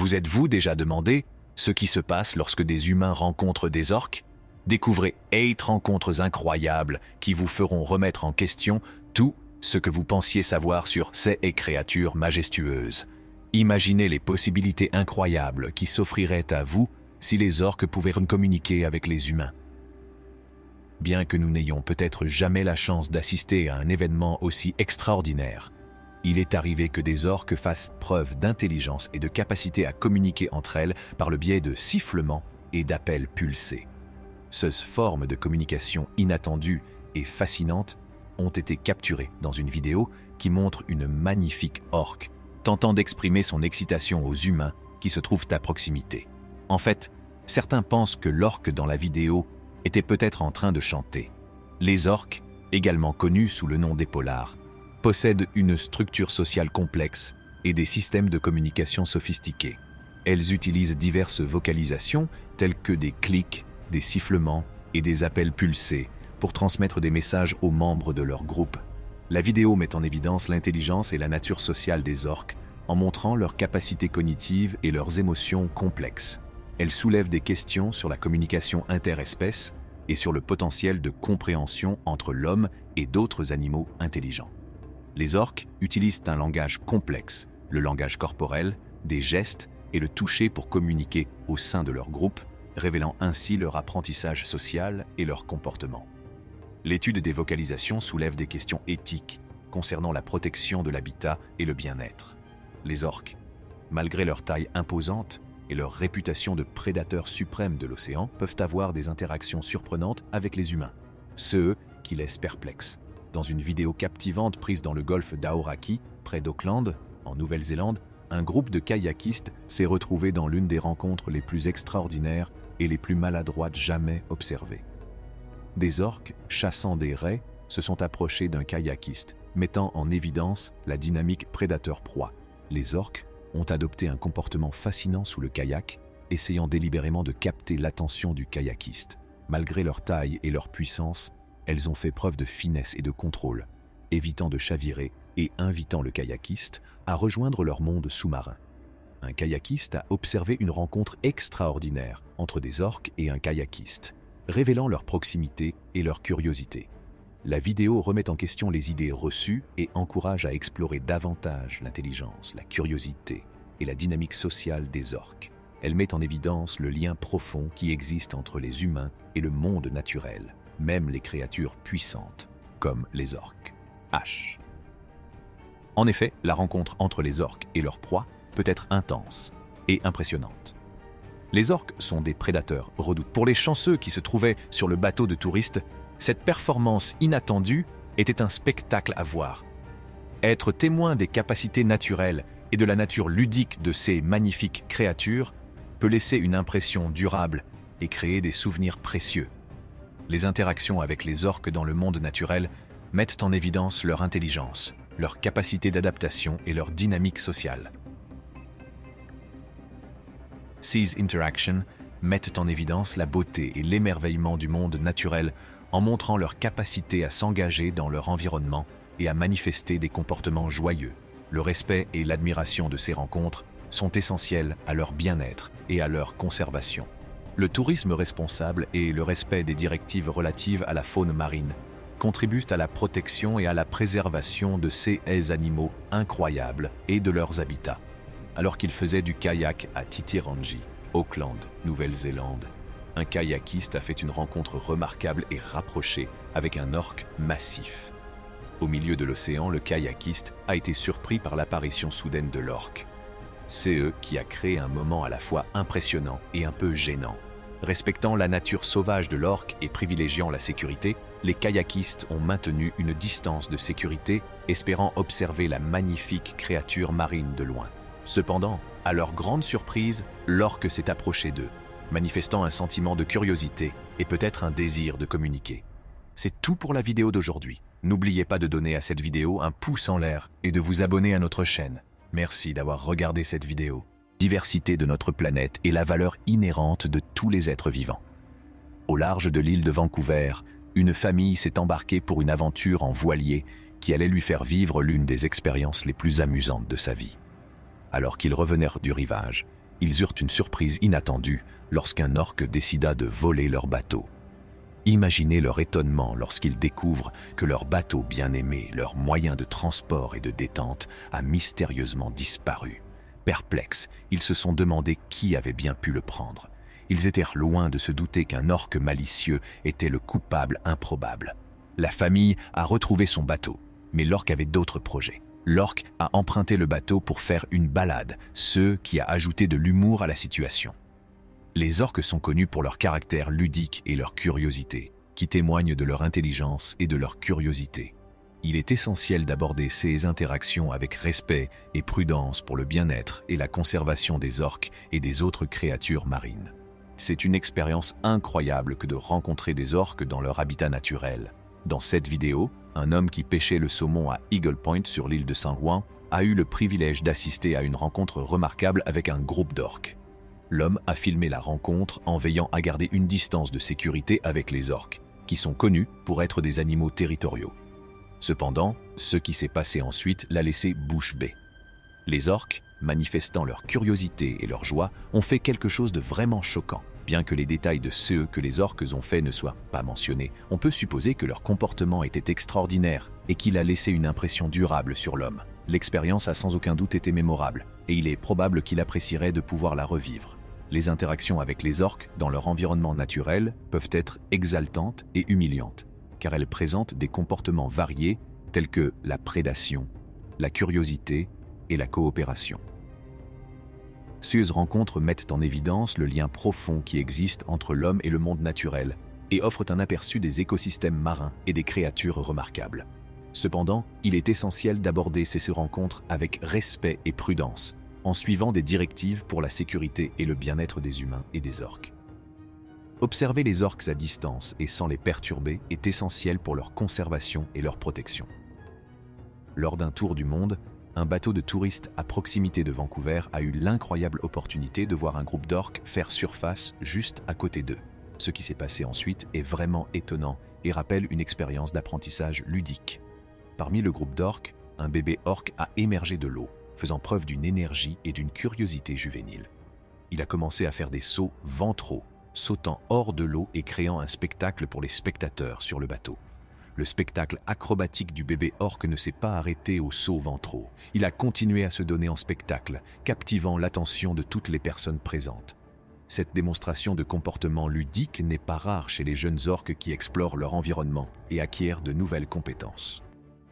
Vous êtes-vous déjà demandé ce qui se passe lorsque des humains rencontrent des orques? Découvrez 8 rencontres incroyables qui vous feront remettre en question tout ce que vous pensiez savoir sur ces créatures majestueuses. Imaginez les possibilités incroyables qui s'offriraient à vous si les orques pouvaient communiquer avec les humains. Bien que nous n'ayons peut-être jamais la chance d'assister à un événement aussi extraordinaire, il est arrivé que des orques fassent preuve d'intelligence et de capacité à communiquer entre elles par le biais de sifflements et d'appels pulsés. Ces formes de communication inattendues et fascinantes ont été capturées dans une vidéo qui montre une magnifique orque tentant d'exprimer son excitation aux humains qui se trouvent à proximité. En fait, certains pensent que l'orque dans la vidéo était peut-être en train de chanter. Les orques, également connus sous le nom des polars, possèdent une structure sociale complexe et des systèmes de communication sophistiqués. Elles utilisent diverses vocalisations telles que des clics, des sifflements et des appels pulsés pour transmettre des messages aux membres de leur groupe. La vidéo met en évidence l'intelligence et la nature sociale des orques en montrant leurs capacités cognitives et leurs émotions complexes. Elle soulève des questions sur la communication interespèces et sur le potentiel de compréhension entre l'homme et d'autres animaux intelligents. Les orques utilisent un langage complexe, le langage corporel, des gestes et le toucher pour communiquer au sein de leur groupe, révélant ainsi leur apprentissage social et leur comportement. L'étude des vocalisations soulève des questions éthiques concernant la protection de l'habitat et le bien-être. Les orques, malgré leur taille imposante et leur réputation de prédateurs suprêmes de l'océan, peuvent avoir des interactions surprenantes avec les humains, ceux qui laissent perplexes. Dans une vidéo captivante prise dans le golfe d'Aoraki, près d'Auckland, en Nouvelle-Zélande, un groupe de kayakistes s'est retrouvé dans l'une des rencontres les plus extraordinaires et les plus maladroites jamais observées. Des orques, chassant des raies, se sont approchés d'un kayakiste, mettant en évidence la dynamique prédateur-proie. Les orques ont adopté un comportement fascinant sous le kayak, essayant délibérément de capter l'attention du kayakiste. Malgré leur taille et leur puissance, elles ont fait preuve de finesse et de contrôle, évitant de chavirer et invitant le kayakiste à rejoindre leur monde sous-marin. Un kayakiste a observé une rencontre extraordinaire entre des orques et un kayakiste, révélant leur proximité et leur curiosité. La vidéo remet en question les idées reçues et encourage à explorer davantage l'intelligence, la curiosité et la dynamique sociale des orques. Elle met en évidence le lien profond qui existe entre les humains et le monde naturel, même les créatures puissantes, comme les orques. H. En effet, la rencontre entre les orques et leur proie peut être intense et impressionnante. Les orques sont des prédateurs redoutés. Pour les chanceux qui se trouvaient sur le bateau de touristes, cette performance inattendue était un spectacle à voir. Être témoin des capacités naturelles et de la nature ludique de ces magnifiques créatures peut laisser une impression durable et créer des souvenirs précieux. Les interactions avec les orques dans le monde naturel mettent en évidence leur intelligence, leur capacité d'adaptation et leur dynamique sociale. Ces interactions mettent en évidence la beauté et l'émerveillement du monde naturel en montrant leur capacité à s'engager dans leur environnement et à manifester des comportements joyeux. Le respect et l'admiration de ces rencontres sont essentiels à leur bien-être et à leur conservation. Le tourisme responsable et le respect des directives relatives à la faune marine contribuent à la protection et à la préservation de ces animaux incroyables et de leurs habitats. Alors qu'il faisait du kayak à Titirangi, Auckland, Nouvelle-Zélande, un kayakiste a fait une rencontre remarquable et rapprochée avec un orque massif. Au milieu de l'océan, le kayakiste a été surpris par l'apparition soudaine de l'orque. C'est eux qui a créé un moment à la fois impressionnant et un peu gênant. Respectant la nature sauvage de l'orque et privilégiant la sécurité, les kayakistes ont maintenu une distance de sécurité, espérant observer la magnifique créature marine de loin. Cependant, à leur grande surprise, l'orque s'est approché d'eux, manifestant un sentiment de curiosité et peut-être un désir de communiquer. C'est tout pour la vidéo d'aujourd'hui. N'oubliez pas de donner à cette vidéo un pouce en l'air et de vous abonner à notre chaîne. Merci d'avoir regardé cette vidéo. Diversité de notre planète et la valeur inhérente de tous les êtres vivants. Au large de l'île de Vancouver, une famille s'est embarquée pour une aventure en voilier qui allait lui faire vivre l'une des expériences les plus amusantes de sa vie. Alors qu'ils revenaient du rivage, Ils eurent une surprise inattendue lorsqu'un orque décida de voler leur bateau. Imaginez leur étonnement lorsqu'ils découvrent que leur bateau bien-aimé, leur moyen de transport et de détente, a mystérieusement disparu. Perplexes, ils se sont demandé qui avait bien pu le prendre. Ils étaient loin de se douter qu'un orque malicieux était le coupable improbable. La famille a retrouvé son bateau, mais l'orque avait d'autres projets. L'orque a emprunté le bateau pour faire une balade, ce qui a ajouté de l'humour à la situation. Les orques sont connus pour leur caractère ludique et leur curiosité, qui témoignent de leur intelligence et de leur curiosité. Il est essentiel d'aborder ces interactions avec respect et prudence pour le bien-être et la conservation des orques et des autres créatures marines. C'est une expérience incroyable que de rencontrer des orques dans leur habitat naturel. Dans cette vidéo, un homme qui pêchait le saumon à Eagle Point sur l'île de San Juan a eu le privilège d'assister à une rencontre remarquable avec un groupe d'orques. L'homme a filmé la rencontre en veillant à garder une distance de sécurité avec les orques, qui sont connus pour être des animaux territoriaux. Cependant, ce qui s'est passé ensuite l'a laissé bouche bée. Les orques, manifestant leur curiosité et leur joie, ont fait quelque chose de vraiment choquant. Bien que les détails de ce que les orques ont fait ne soient pas mentionnés, on peut supposer que leur comportement était extraordinaire et qu'il a laissé une impression durable sur l'homme. L'expérience a sans aucun doute été mémorable, et il est probable qu'il apprécierait de pouvoir la revivre. Les interactions avec les orques dans leur environnement naturel peuvent être exaltantes et humiliantes, car elles présentent des comportements variés tels que la prédation, la curiosité et la coopération. Ces rencontres mettent en évidence le lien profond qui existe entre l'homme et le monde naturel et offrent un aperçu des écosystèmes marins et des créatures remarquables. Cependant, il est essentiel d'aborder ces rencontres avec respect et prudence, en suivant des directives pour la sécurité et le bien-être des humains et des orques. Observer les orques à distance et sans les perturber est essentiel pour leur conservation et leur protection. Lors d'un tour du monde, un bateau de touristes à proximité de Vancouver a eu l'incroyable opportunité de voir un groupe d'orques faire surface juste à côté d'eux. Ce qui s'est passé ensuite est vraiment étonnant et rappelle une expérience d'apprentissage ludique. Parmi le groupe d'orques, un bébé orque a émergé de l'eau, faisant preuve d'une énergie et d'une curiosité juvénile. Il a commencé à faire des sauts ventraux, sautant hors de l'eau et créant un spectacle pour les spectateurs sur le bateau. Le spectacle acrobatique du bébé orque ne s'est pas arrêté aux sauts ventraux. Il a continué à se donner en spectacle, captivant l'attention de toutes les personnes présentes. Cette démonstration de comportement ludique n'est pas rare chez les jeunes orques qui explorent leur environnement et acquièrent de nouvelles compétences.